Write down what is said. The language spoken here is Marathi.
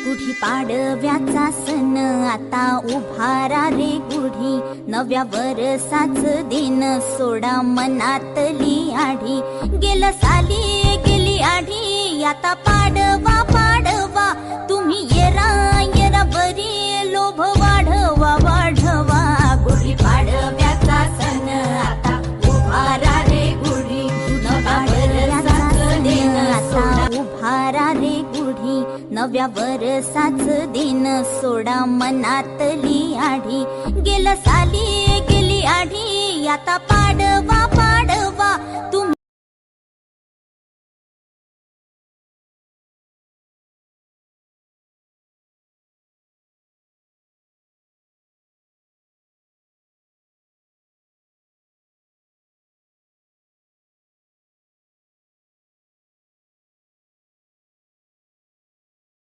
गुढी पाडव्याचा सण आता उभारा रे गुढी, नव्या वरसाच दिन सोडा मनातली आढी. गेलं साली गेली आढी, आता पाडवा पाडवा, तुम्ही येरा येरा बरी, लोभ वाढवा वाढवा. गुढी पाडव्याचा सण आता उभारा रे गुढी, नव्या वरसाच दिन आता उभारा रे गुढी, नव्या वरसाच दिन सोडा मनातली आढी. गेलं साली गेली आढी, आता पाड